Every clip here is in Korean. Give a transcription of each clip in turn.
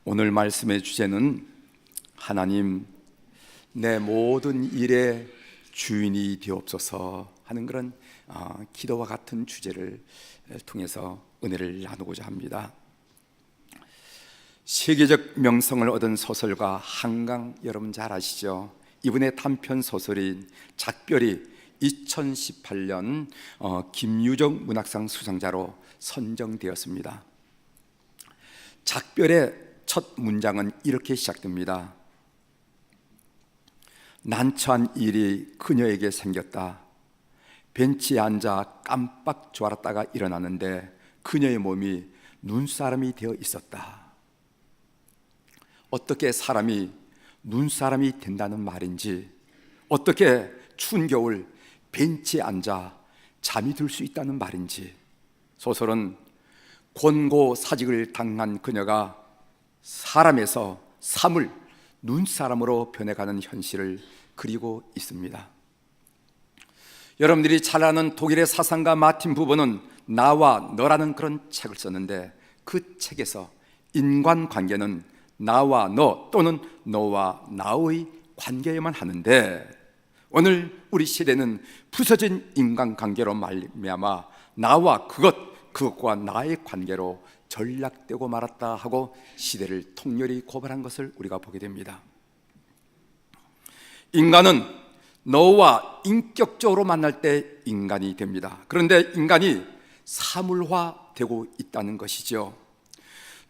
오늘 말씀의 주제는 하나님 내 모든 일의 주인이 되옵소서 하는 그런 기도와 같은 주제를 통해서 은혜를 나누고자 합니다. 세계적 명성을 얻은 소설가 한강, 여러분 잘 아시죠? 이분의 단편 소설인 작별이 2018년 김유정 문학상 수상자로 선정되었습니다. 작별의 첫 문장은 이렇게 시작됩니다. 난처한 일이 그녀에게 생겼다. 벤치에 앉아 깜빡 졸았다가 일어나는데 그녀의 몸이 눈사람이 되어 있었다. 어떻게 사람이 눈사람이 된다는 말인지, 어떻게 추운 겨울 벤치에 앉아 잠이 들 수 있다는 말인지, 소설은 권고사직을 당한 그녀가 사람에서 사물, 눈사람으로 변해가는 현실을 그리고 있습니다. 여러분들이 잘 아는 독일의 사상가 마틴 부버는 나와 너라는 그런 책을 썼는데, 그 책에서 인간관계는 나와 너 또는 너와 나의 관계에만 하는데, 오늘 우리 시대는 부서진 인간관계로 말미암아 나와 그것과 나의 관계로 전락되고 말았다 하고 시대를 통렬히 고발한 것을 우리가 보게 됩니다. 인간은 너와 인격적으로 만날 때 인간이 됩니다. 그런데 인간이 사물화되고 있다는 것이죠.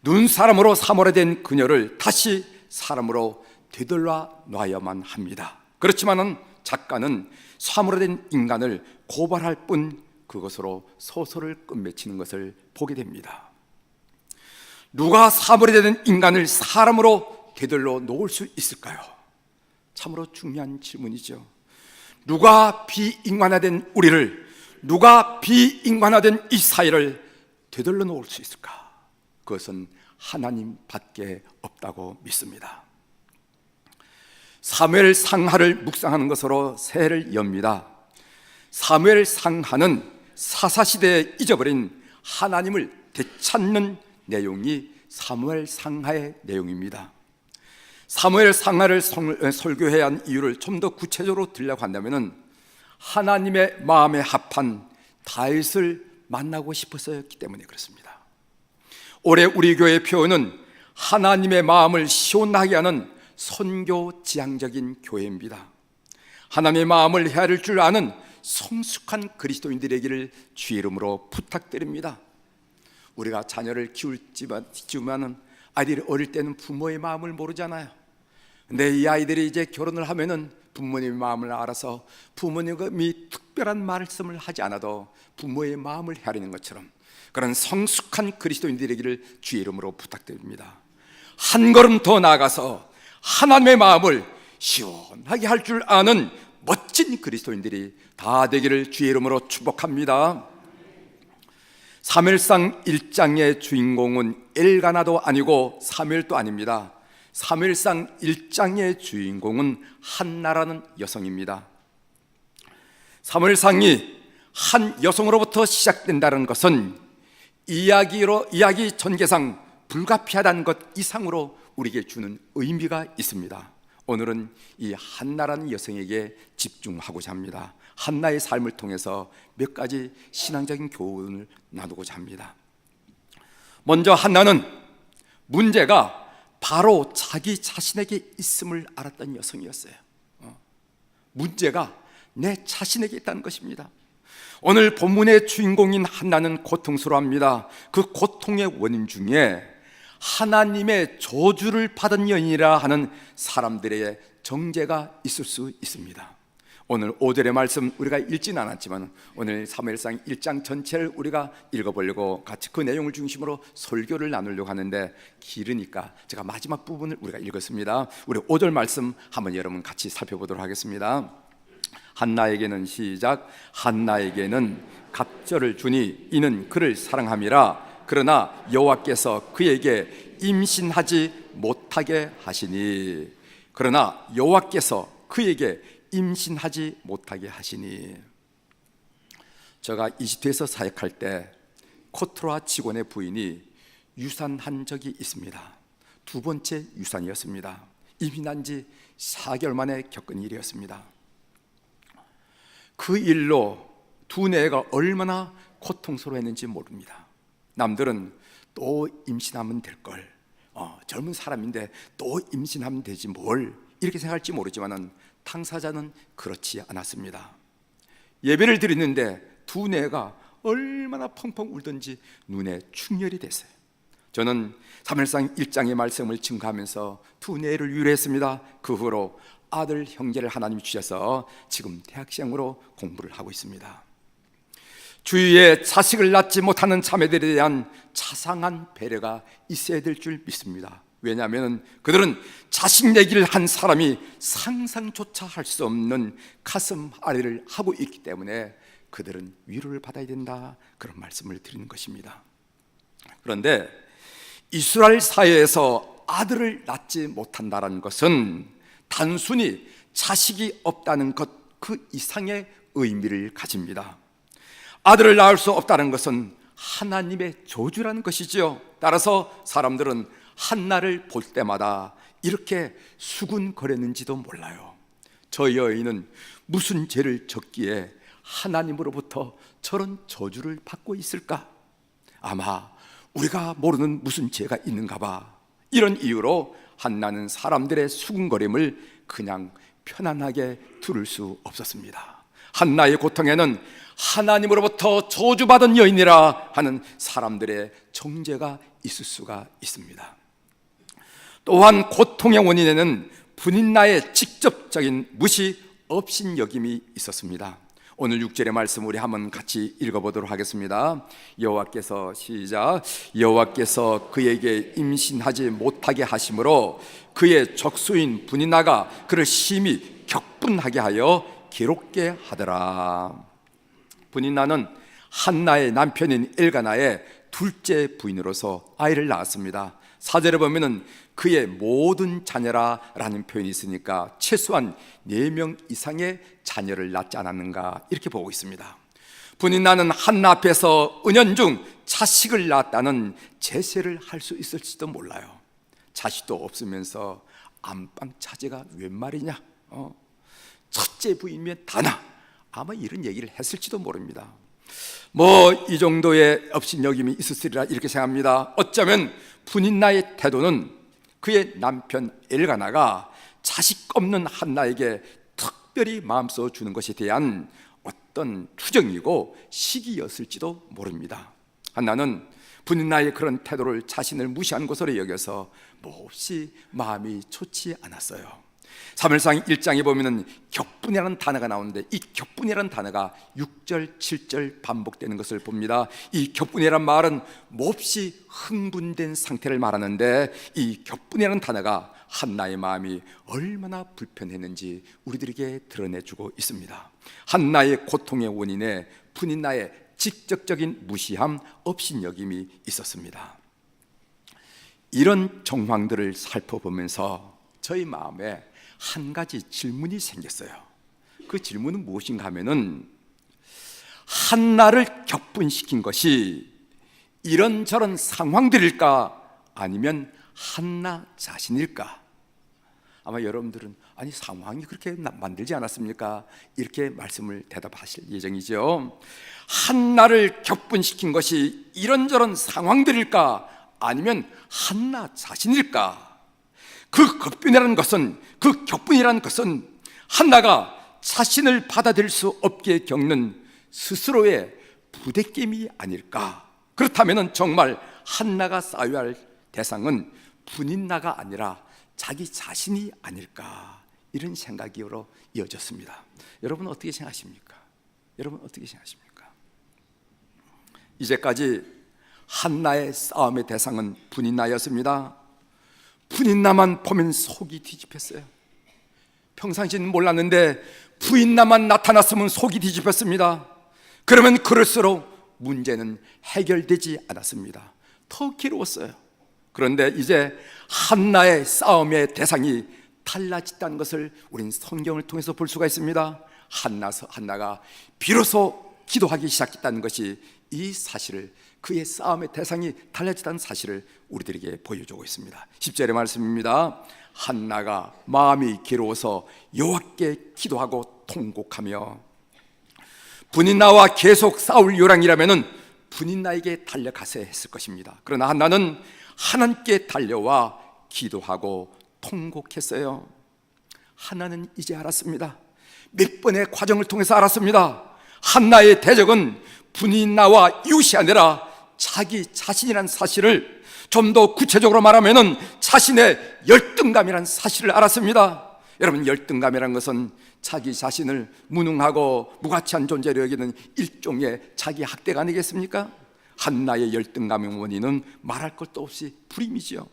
눈사람으로 사물화된 그녀를 다시 사람으로 되돌려 놔야만 합니다. 그렇지만은 작가는 사물화된 인간을 고발할 뿐 그것으로 소설을 끝맺히는 것을 보게 됩니다. 누가 사물화된 인간을 사람으로 되돌려 놓을 수 있을까요? 참으로 중요한 질문이죠. 누가 비인간화된 우리를, 누가 비인간화된 이 사회를 되돌려 놓을 수 있을까? 그것은 하나님밖에 없다고 믿습니다. 사무엘상하를 묵상하는 것으로 새해를 엽니다. 사무엘상하는 사사시대에 잊어버린 하나님을 되찾는 내용이 사무엘상하의 내용입니다. 사무엘상하를 설교해야 한 이유를 좀 더 구체적으로 들려고 한다면, 하나님의 마음에 합한 다윗을 만나고 싶어서였기 때문에 그렇습니다. 올해 우리 교회의 표어는 하나님의 마음을 시원하게 하는 선교지향적인 교회입니다. 하나님의 마음을 헤아릴 줄 아는 성숙한 그리스도인들에게를 주의 이름으로 부탁드립니다. 우리가 자녀를 키우지만은 아이들이 어릴 때는 부모의 마음을 모르잖아요. 근데 이 아이들이 이제 결혼을 하면은 부모님의 마음을 알아서 부모님이 특별한 말씀을 하지 않아도 부모의 마음을 헤아리는 것처럼, 그런 성숙한 그리스도인들에게를 주의 이름으로 부탁드립니다. 한 걸음 더 나아가서 하나님의 마음을 시원하게 할 줄 아는 멋진 그리스도인들이 다 되기를 주의 이름으로 축복합니다. 사무엘상 1장의 주인공은 엘가나도 아니고 사무엘도 아닙니다. 사무엘상 1장의 주인공은 한나라는 여성입니다. 사무엘상이 한 여성으로부터 시작된다는 것은 이야기 전개상 불가피하다는 것 이상으로 우리에게 주는 의미가 있습니다. 오늘은 이 한나라는 여성에게 집중하고자 합니다. 한나의 삶을 통해서 몇 가지 신앙적인 교훈을 나누고자 합니다. 먼저 한나는 문제가 바로 자기 자신에게 있음을 알았던 여성이었어요. 문제가 내 자신에게 있다는 것입니다. 오늘 본문의 주인공인 한나는 고통스러워합니다. 그 고통의 원인 중에 하나님의 저주를 받은 여인이라 하는 사람들의 정죄가 있을 수 있습니다. 오늘 5절의 말씀 우리가 읽지는 않았지만 오늘 사무엘상 1장 전체를 우리가 읽어보려고 같이 그 내용을 중심으로 설교를 나누려고 하는데, 길으니까 제가 마지막 부분을 우리가 읽었습니다. 우리 5절 말씀 한번 여러분 같이 살펴보도록 하겠습니다. 한나에게는 시작. 한나에게는 갑절을 주니 이는 그를 사랑함이라. 그러나 여호와께서 그에게 임신하지 못하게 하시니. 그러나 여호와께서 그에게 임신하지 못하게 하시니. 제가 이집트에서 사역할 때 코트라 직원의 부인이 유산한 적이 있습니다. 두 번째 유산이었습니다. 임신한 지 4개월 만에 겪은 일이었습니다. 그 일로 두뇌가 얼마나 고통스러워했는지 모릅니다. 남들은 또 임신하면 될걸, 젊은 사람인데 또 임신하면 되지 뭘, 이렇게 생각할지 모르지만 당사자는 그렇지 않았습니다. 예배를 드리는데 두뇌가 얼마나 펑펑 울던지 눈에 충혈이 됐어요. 저는 사무엘상 1장의 말씀을 증거하면서 두뇌를 위로했습니다. 그 후로 아들, 형제를 하나님이 주셔서 지금 대학생으로 공부를 하고 있습니다. 주위에 자식을 낳지 못하는 자매들에 대한 자상한 배려가 있어야 될 줄 믿습니다. 왜냐하면 그들은 자식 내기를 한 사람이 상상조차 할 수 없는 가슴 아래를 하고 있기 때문에 그들은 위로를 받아야 된다, 그런 말씀을 드리는 것입니다. 그런데 이스라엘 사회에서 아들을 낳지 못한다는 것은 단순히 자식이 없다는 것 그 이상의 의미를 가집니다. 아들을 낳을 수 없다는 것은 하나님의 저주라는 것이지요. 따라서 사람들은 한나를 볼 때마다 이렇게 수군거렸는지도 몰라요. 저 여인은 무슨 죄를 졌기에 하나님으로부터 저런 저주를 받고 있을까? 아마 우리가 모르는 무슨 죄가 있는가 봐. 이런 이유로 한나는 사람들의 수군거림을 그냥 편안하게 들을 수 없었습니다. 한나의 고통에는 하나님으로부터 저주받은 여인이라 하는 사람들의 정죄가 있을 수가 있습니다. 또한 고통의 원인에는 분인나의 직접적인 무시, 업신여김이 있었습니다. 오늘 6절의 말씀 우리 한번 같이 읽어보도록 하겠습니다. 여호와께서 시작. 여호와께서 그에게 임신하지 못하게 하심으로 그의 적수인 분인나가 그를 심히 격분하게 하여 괴롭게 하더라. 분인나는 한나의 남편인 엘가나의 둘째 부인으로서 아이를 낳았습니다. 4절에 보면은 그의 모든 자녀라라는 표현이 있으니까 최소한 4명 이상의 자녀를 낳지 않았는가, 이렇게 보고 있습니다. 분인나는 한나 앞에서 은연중 자식을 낳았다는 제세를 할 수 있을지도 몰라요. 자식도 없으면서 안방 차제가 웬 말이냐, 첫째 부인이면 다나, 아마 이런 얘기를 했을지도 모릅니다. 이 정도의 업신여김이 있었으리라 이렇게 생각합니다. 어쩌면 분인나의 태도는 그의 남편 엘가나가 자식 없는 한나에게 특별히 마음써 주는 것에 대한 어떤 투정이고 시기였을지도 모릅니다. 한나는 분인나의 그런 태도를 자신을 무시한 것으로 여겨서 몹시 마음이 좋지 않았어요. 사무엘상 1장에 보면은 격분이라는 단어가 나오는데 이 격분이라는 단어가 6절, 7절 반복되는 것을 봅니다. 이 격분이라는 말은 몹시 흥분된 상태를 말하는데 이 격분이라는 단어가 한나의 마음이 얼마나 불편했는지 우리들에게 드러내주고 있습니다. 한나의 고통의 원인에 분인나의 직접적인 무시함, 업신여김이 있었습니다. 이런 정황들을 살펴보면서 저희 마음에 한 가지 질문이 생겼어요. 그 질문은 무엇인가 하면은 한나를 격분시킨 것이 이런저런 상황들일까, 아니면 한나 자신일까? 아마 여러분들은 아니 상황이 그렇게 만들지 않았습니까? 이렇게 말씀을 대답하실 예정이죠. 한나를 격분시킨 것이 이런저런 상황들일까, 아니면 한나 자신일까? 그 격분이라는 것은 한나가 자신을 받아들일 수 없게 겪는 스스로의 부대낌이 아닐까? 그렇다면 정말 한나가 싸워야 할 대상은 분인나가 아니라 자기 자신이 아닐까? 이런 생각으로 이어졌습니다. 여러분 어떻게 생각하십니까? 이제까지 한나의 싸움의 대상은 분인나였습니다. 분인나만 보면 속이 뒤집혔어요. 평상시는 몰랐는데 부인나만 나타났으면 속이 뒤집혔습니다. 그러면 그럴수록 문제는 해결되지 않았습니다. 더 괴로웠어요. 그런데 이제 한나의 싸움의 대상이 달라졌다는 것을 우리는 성경을 통해서 볼 수가 있습니다. 한나가 비로소 기도하기 시작했다는 것이 이 사실을 그의 싸움의 대상이 달라졌다는 사실을 우리들에게 보여주고 있습니다. 10절의 말씀입니다. 한나가 마음이 괴로워서 여호와께 기도하고 통곡하며, 분인나와 계속 싸울 요량이라면 분인나에게 달려가서 했을 것입니다. 그러나 한나는 하나님께 달려와 기도하고 통곡했어요. 한나는 이제 알았습니다. 몇 번의 과정을 통해서 알았습니다. 한나의 대적은 분인나와 이웃이 아니라 자기 자신이라는 사실을, 좀 더 구체적으로 말하면 자신의 열등감이라는 사실을 알았습니다. 여러분, 열등감이라는 것은 자기 자신을 무능하고 무가치한 존재로 여기는 일종의 자기 학대가 아니겠습니까? 한나의 열등감의 원인은 말할 것도 없이 불임이지요.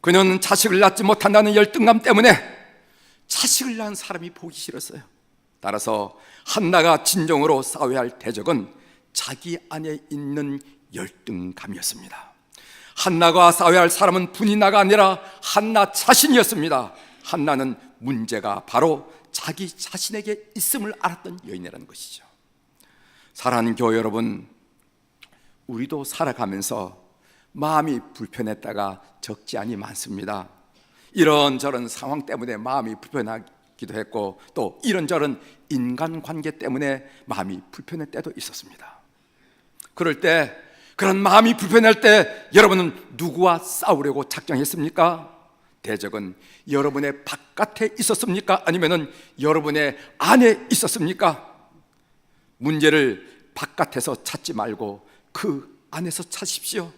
그녀는 자식을 낳지 못한다는 열등감 때문에 자식을 낳은 사람이 보기 싫었어요. 따라서 한나가 진정으로 싸워야 할 대적은 자기 안에 있는 열등감이었습니다. 한나가 싸워야 할 사람은 분인나가 아니라 한나 자신이었습니다. 한나는 문제가 바로 자기 자신에게 있음을 알았던 여인이라는 것이죠. 사랑하는 교회 여러분, 우리도 살아가면서 마음이 불편했다가 적지 않이 많습니다. 이런저런 상황 때문에 마음이 불편하기도 했고, 또 이런저런 인간관계 때문에 마음이 불편할 때도 있었습니다. 그럴 때, 그런 마음이 불편할 때 여러분은 누구와 싸우려고 작정했습니까? 대적은 여러분의 바깥에 있었습니까? 아니면 여러분의 안에 있었습니까? 문제를 바깥에서 찾지 말고 그 안에서 찾으십시오.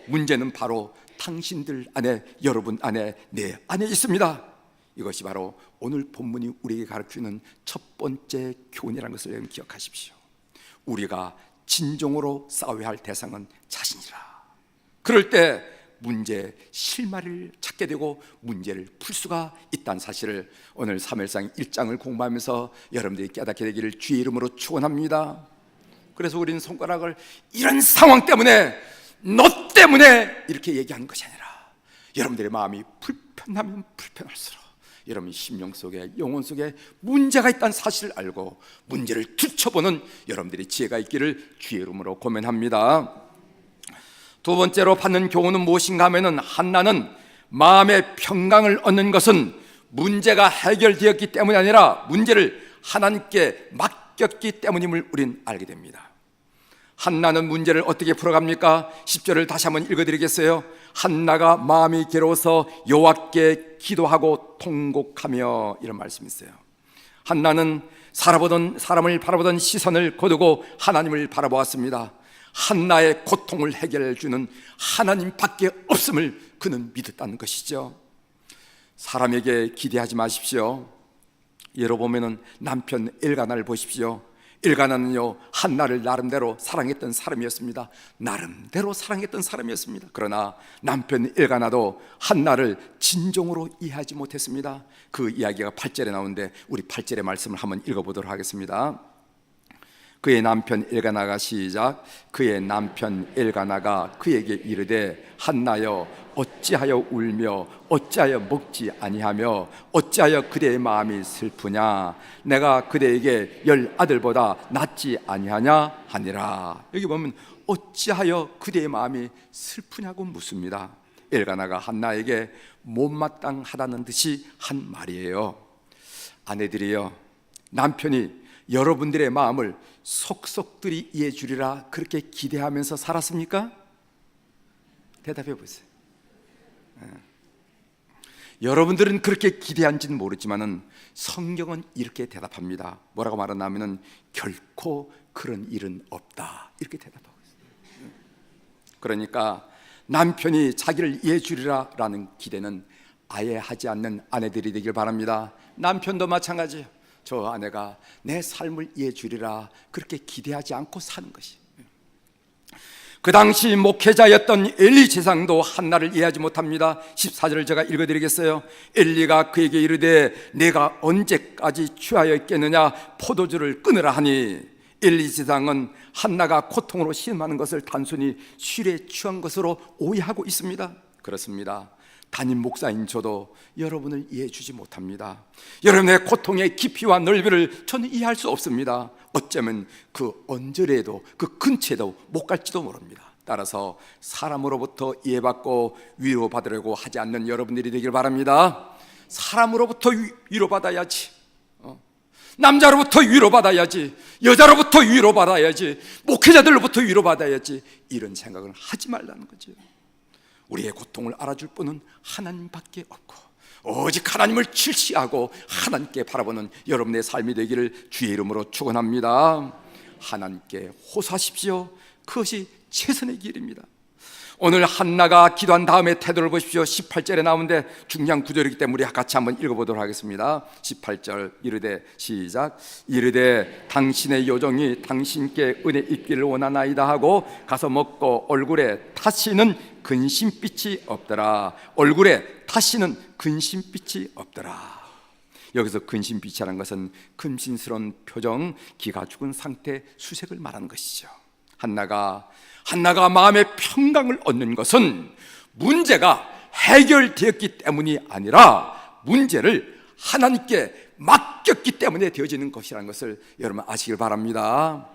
문제는 바로 당신들 안에, 여러분 안에, 내 안에 있습니다. 이것이 바로 오늘 본문이 우리에게 가르치는 첫 번째 교훈이라는 것을 여러분 기억하십시오. 우리가 진정으로 싸워야 할 대상은 자신이라. 그럴 때 문제의 실마리를 찾게 되고 문제를 풀 수가 있다는 사실을 오늘 사무엘상 1장을 공부하면서 여러분들이 깨닫게 되기를 주의 이름으로 축원합니다. 그래서 우리는 손가락을 이런 상황 때문에, 너 때문에 이렇게 얘기하는 것이 아니라, 여러분들의 마음이 불편하면 불편할수록 여러분 심령 속에, 영혼 속에 문제가 있다는 사실을 알고 문제를 투쳐보는 여러분들의 지혜가 있기를 주의 이름으로 고면합니다. 두 번째로 받는 교훈은 무엇인가 하면, 한나는 마음의 평강을 얻는 것은 문제가 해결되었기 때문이 아니라 문제를 하나님께 맡겼기 때문임을 우리는 알게 됩니다. 한나는 문제를 어떻게 풀어갑니까? 10절을 다시 한번 읽어드리겠어요. 한나가 마음이 괴로워서 여호와께 기도하고 통곡하며, 이런 말씀이 있어요. 한나는 사람을 바라보던 시선을 거두고 하나님을 바라보았습니다. 한나의 고통을 해결해 주는 하나님밖에 없음을 그는 믿었다는 것이죠. 사람에게 기대하지 마십시오. 여러분, 남편 엘가나를 보십시오. 엘가나는요, 한나를 나름대로 사랑했던 사람이었습니다. 나름대로 사랑했던 사람이었습니다. 그러나 남편 엘가나도 한나를 진정으로 이해하지 못했습니다. 그 이야기가 8절에 나오는데 우리 8절의 말씀을 한번 읽어보도록 하겠습니다. 그의 남편 엘가나가, 시작. 그의 남편 엘가나가 그에게 이르되, 한나여 어찌하여 울며 어찌하여 먹지 아니하며 어찌하여 그대의 마음이 슬프냐? 내가 그대에게 10 아들보다 낫지 아니하냐 하니라. 여기 보면 어찌하여 그대의 마음이 슬프냐고 묻습니다. 엘가나가 한나에게 못마땅하다는 듯이 한 말이에요. 아내들이여, 남편이 여러분들의 마음을 속속들이 이해해 주리라 그렇게 기대하면서 살았습니까? 대답해 보세요. 여러분들은 그렇게 기대한지는 모르지만은 성경은 이렇게 대답합니다. 뭐라고 말하냐면은 결코 그런 일은 없다, 이렇게 대답하고 있어요. 그러니까 남편이 자기를 이해해 주리라 라는 기대는 아예 하지 않는 아내들이 되길 바랍니다. 남편도 마찬가지예요. 저 아내가 내 삶을 이해해 주리라 그렇게 기대하지 않고 사는 것이. 그 당시 목회자였던 엘리 제사장도 한나를 이해하지 못합니다. 14절을 제가 읽어드리겠어요. 엘리가 그에게 이르되, 내가 언제까지 취하여 있겠느냐? 포도주를 끊으라 하니, 엘리 제사장은 한나가 고통으로 신음하는 것을 단순히 술에 취한 것으로 오해하고 있습니다. 그렇습니다. 담임 목사인 저도 여러분을 이해해 주지 못합니다. 여러분의 고통의 깊이와 넓이를 저는 이해할 수 없습니다. 어쩌면 그 언저리에도 그 근처에도 못 갈지도 모릅니다. 따라서 사람으로부터 이해받고 위로받으려고 하지 않는 여러분들이 되길 바랍니다. 사람으로부터 위로받아야지, 남자로부터 위로받아야지, 여자로부터 위로받아야지, 목회자들로부터 위로받아야지, 이런 생각을 하지 말라는 거죠. 우리의 고통을 알아줄 분은 하나님밖에 없고 오직 하나님을 질시하고 하나님께 바라보는 여러분의 삶이 되기를 주의 이름으로 축원합니다. 하나님께 호소하십시오. 그것이 최선의 길입니다. 오늘 한나가 기도한 다음에 태도를 보십시오. 18절에 나오는데 중요한 구절이기 때문에 같이 한번 읽어보도록 하겠습니다. 18절 이르되, 시작. 이르되 당신의 요정이 당신께 은혜 있기를 원하나이다 하고 가서 먹고 얼굴에 다시는 근심빛이 없더라. 얼굴에 다시는 근심빛이 없더라. 여기서 근심빛이라는 것은 금신스러운 표정, 기가 죽은 상태, 수색을 말하는 것이죠. 한나가 마음의 평강을 얻는 것은 문제가 해결되었기 때문이 아니라 문제를 하나님께 맡겼기 때문에 되어지는 것이라는 것을 여러분 아시길 바랍니다.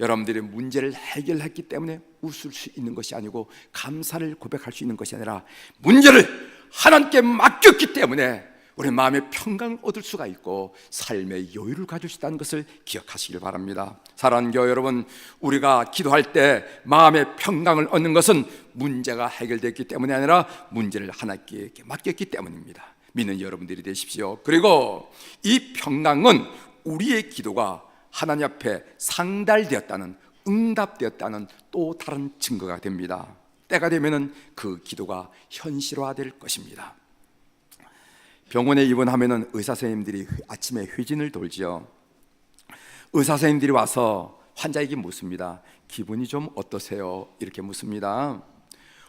여러분들이 문제를 해결했기 때문에 웃을 수 있는 것이 아니고 감사를 고백할 수 있는 것이 아니라 문제를 하나님께 맡겼기 때문에 우리 마음의 평강을 얻을 수가 있고 삶의 여유를 가질 수 있다는 것을 기억하시길 바랍니다. 사랑하는 교회 여러분, 우리가 기도할 때 마음의 평강을 얻는 것은 문제가 해결됐기 때문이 아니라 문제를 하나님께 맡겼기 때문입니다. 믿는 여러분들이 되십시오. 그리고 이 평강은 우리의 기도가 하나님 앞에 상달되었다는, 응답되었다는 또 다른 증거가 됩니다. 때가 되면은 그 기도가 현실화될 것입니다. 병원에 입원하면은 의사 선생님들이 아침에 회진을 돌지요. 의사 선생님들이 와서 환자에게 묻습니다. 기분이 좀 어떠세요? 이렇게 묻습니다.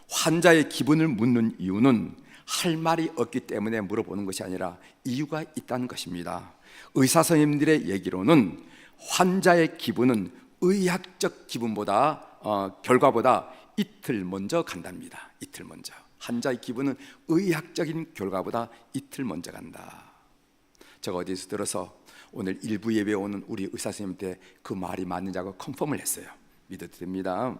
환자의 기분을 묻는 이유는 할 말이 없기 때문에 물어보는 것이 아니라 이유가 있다는 것입니다. 의사 선생님들의 얘기로는 환자의 기분은 의학적 기분보다 결과보다 이틀 먼저 간답니다. 이틀 먼저. 환자의 기분은 의학적인 결과보다 이틀 먼저 간다. 제가 어디서 들어서 오늘 일부 예배에 오는 우리 의사 선생님한테 그 말이 맞는지하고 컨펌을 했어요. 믿어도 됩니다.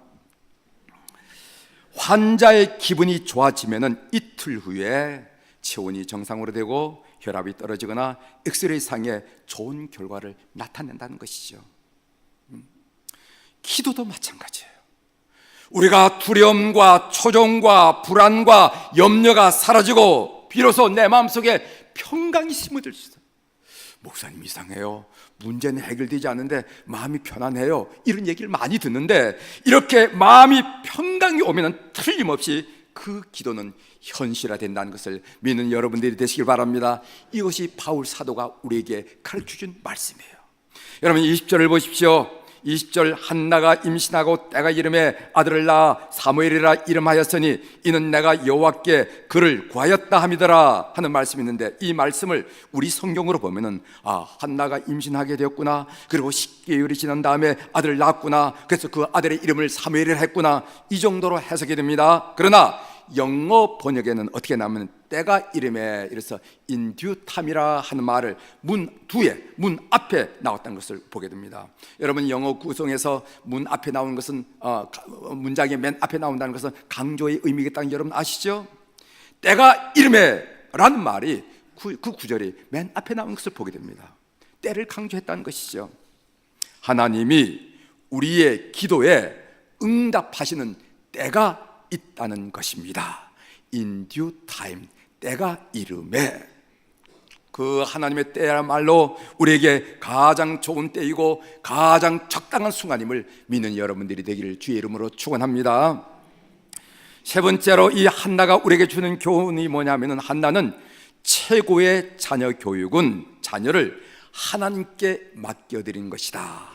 환자의 기분이 좋아지면은 이틀 후에 체온이 정상으로 되고 혈압이 떨어지거나 엑스레이 상에 좋은 결과를 나타낸다는 것이죠. 기도도 마찬가지예요. 우리가 두려움과 초종과 불안과 염려가 사라지고 비로소 내 마음속에 평강이 스며들 수 있어요. 목사님 이상해요, 문제는 해결되지 않는데 마음이 편안해요, 이런 얘기를 많이 듣는데 이렇게 마음이 평강이 오면 틀림없이 그 기도는 현실화된다는 것을 믿는 여러분들이 되시길 바랍니다. 이것이 바울 사도가 우리에게 가르쳐준 말씀이에요. 여러분 20절을 보십시오. 20절, 한나가 임신하고 때가 이름에 아들을 낳아 사무엘이라 이름하였으니 이는 내가 여호와께 그를 구하였다 함이더라 하는 말씀이 있는데, 이 말씀을 우리 성경으로 보면은 한나가 임신하게 되었구나, 그리고 10개월이 지난 다음에 아들을 낳았구나, 그래서 그 아들의 이름을 사무엘이라 했구나, 이 정도로 해석이 됩니다. 그러나 영어 번역에는 어떻게 나오면 때가 이름에, 이래서 in due time이라 하는 말을 문 뒤에, 문 앞에 나왔다는 것을 보게 됩니다. 여러분 영어 구성에서 문 앞에 나오는 것은 문장의 맨 앞에 나온다는 것은 강조의 의미겠다는 여러분 아시죠? 때가 이름에 라는 말이 그 구절이 맨 앞에 나온 것을 보게 됩니다. 때를 강조했다는 것이죠. 하나님이 우리의 기도에 응답하시는 때가 있다는 것입니다. In due time, 때가 이름에. 그 하나님의 때야말로 우리에게 가장 좋은 때이고 가장 적당한 순간임을 믿는 여러분들이 되기를 주의 이름으로 축원합니다. 세 번째로 이 한나가 우리에게 주는 교훈이 뭐냐면은, 한나는 최고의 자녀 교육은 자녀를 하나님께 맡겨드린 것이다,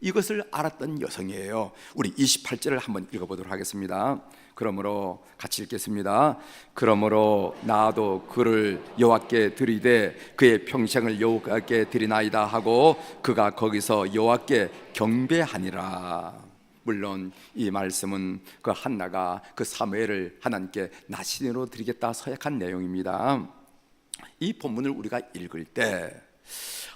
이것을 알았던 여성이에요. 우리 28절을 한번 읽어보도록 하겠습니다. 그러므로 같이 읽겠습니다. 그러므로 나도 그를 여호와께 드리되 그의 평생을 여호와께 드리나이다 하고 그가 거기서 여호와께 경배하니라. 물론 이 말씀은 그 한나가 그 사무엘을 하나님께 나신으로 드리겠다 서약한 내용입니다. 이 본문을 우리가 읽을 때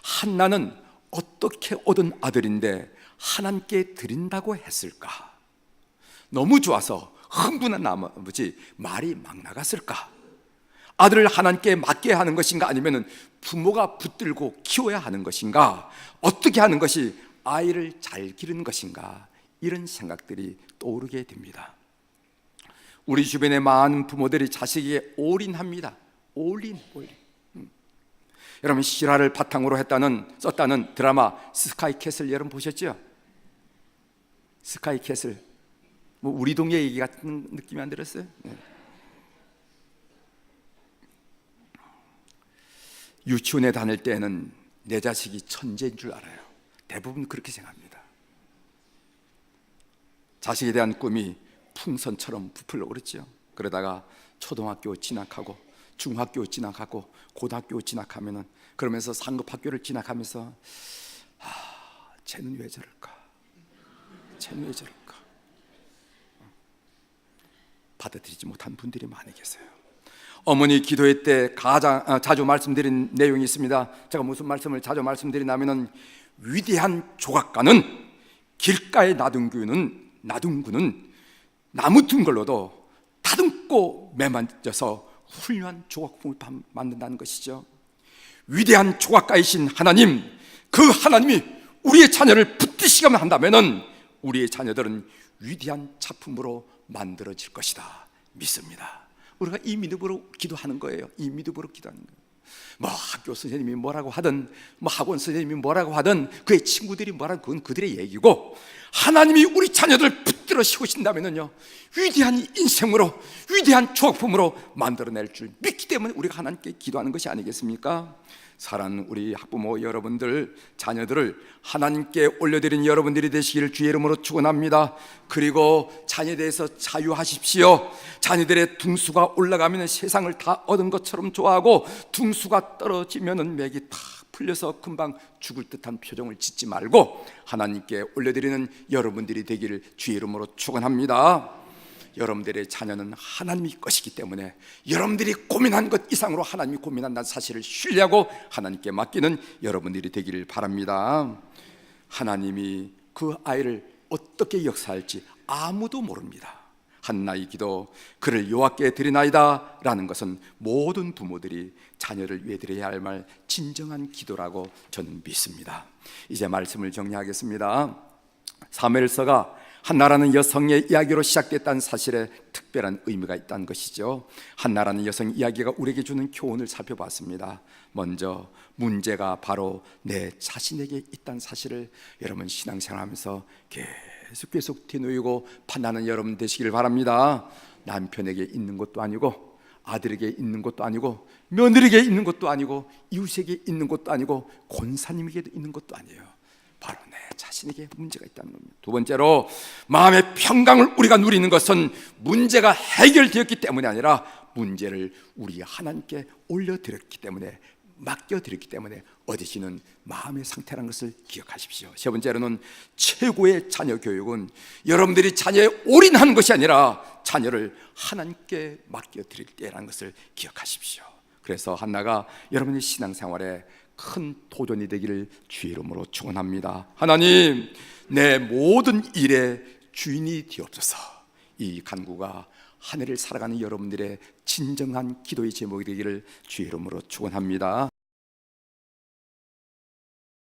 한나는 어떻게 얻은 아들인데 하나님께 드린다고 했을까? 너무 좋아서 흥분한 나머지 말이 막 나갔을까? 아들을 하나님께 맡게 하는 것인가, 아니면 부모가 붙들고 키워야 하는 것인가, 어떻게 하는 것이 아이를 잘 기르는 것인가, 이런 생각들이 떠오르게 됩니다. 우리 주변에 많은 부모들이 자식에게 올인합니다. 올인. 여러분, 실화를 바탕으로 썼다는 드라마 스카이캐슬 여러분 보셨죠? 스카이캐슬, 뭐 우리 동네 얘기 같은 느낌이 안 들었어요? 네. 유치원에 다닐 때는 내 자식이 천재인 줄 알아요. 대부분 그렇게 생각합니다. 자식에 대한 꿈이 풍선처럼 부풀어 오르죠. 그러다가 초등학교 진학하고 중학교 진학하고 고등학교 진학하면은, 그러면서 상급 학교를 진학하면서 쟤는 왜 저럴까? 쟤는 왜 저럴까? 받아들이지 못한 분들이 많이 계세요. 어머니 기도회 때 가장 자주 말씀드린 내용이 있습니다. 제가 무슨 말씀을 자주 말씀드리냐면은, 위대한 조각가는 길가에 놔둔 구는 나무 둥글로도 다듬고 매만져서 훌륭한 조각품을 만든다는 것이죠. 위대한 조각가이신 하나님, 그 하나님이 우리의 자녀를 붙드시기만 한다면은 우리의 자녀들은 위대한 작품으로 만들어질 것이다 믿습니다. 우리가 이 믿음으로 기도하는 거예요. 이 믿음으로 기도하는 거예요. 뭐 학교 선생님이 뭐라고 하든, 뭐 학원 선생님이 뭐라고 하든, 그의 친구들이 뭐라고, 그건 그들의 얘기고, 하나님이 우리 자녀들을 붙들어 씌우신다면요, 위대한 인생으로, 위대한 조각품으로 만들어낼 줄 믿기 때문에 우리가 하나님께 기도하는 것이 아니겠습니까? 사랑하는 우리 학부모 여러분들, 자녀들을 하나님께 올려드린 여러분들이 되시기를 주의 이름으로 축원합니다. 그리고 자녀에 대해서 자유하십시오. 자녀들의 등수가 올라가면 세상을 다 얻은 것처럼 좋아하고, 등수가 떨어지면 맥이 다 풀려서 금방 죽을 듯한 표정을 짓지 말고 하나님께 올려드리는 여러분들이 되기를 주의 이름으로 축원합니다. 여러분들의 자녀는 하나님이 것이기 때문에 여러분들이 고민한 것 이상으로 하나님이 고민한다는 사실을 신뢰하고 하나님께 맡기는 여러분들이 되기를 바랍니다. 하나님이 그 아이를 어떻게 역사할지 아무도 모릅니다. 한나의 기도, 그를 여호와께 드리나이다 라는 것은 모든 부모들이 자녀를 위해 드려야 할 말, 진정한 기도라고 저는 믿습니다. 이제 말씀을 정리하겠습니다. 사무엘서가 한나라는 여성의 이야기로 시작됐다는 사실에 특별한 의미가 있다는 것이죠. 한나라는 여성 이야기가 우리에게 주는 교훈을 살펴봤습니다. 먼저 문제가 바로 내 자신에게 있다는 사실을 여러분 신앙생활하면서 계속 뒤누이고 판단하는 여러분 되시길 바랍니다. 남편에게 있는 것도 아니고, 아들에게 있는 것도 아니고, 며느리에게 있는 것도 아니고, 이웃에게 있는 것도 아니고, 권사님에게도 있는 것도 아니에요. 바로 내 자신에게 문제가 있다는 겁니다. 두 번째로, 마음의 평강을 우리가 누리는 것은 문제가 해결되었기 때문이 아니라 문제를 우리 하나님께 올려드렸기 때문에, 맡겨드렸기 때문에 얻으시는 마음의 상태라는 것을 기억하십시오. 세 번째로는, 최고의 자녀 교육은 여러분들이 자녀에 올인하는 것이 아니라 자녀를 하나님께 맡겨드릴 때라는 것을 기억하십시오. 그래서 한나가 여러분의 신앙생활에 큰 도전이 되기를 주의 이름으로 축원합니다. 하나님, 내 모든 일의 주인이 되옵소서. 이 간구가 한 해를 살아가는 여러분들의 진정한 기도의 제목이 되기를 주의 이름으로 축원합니다.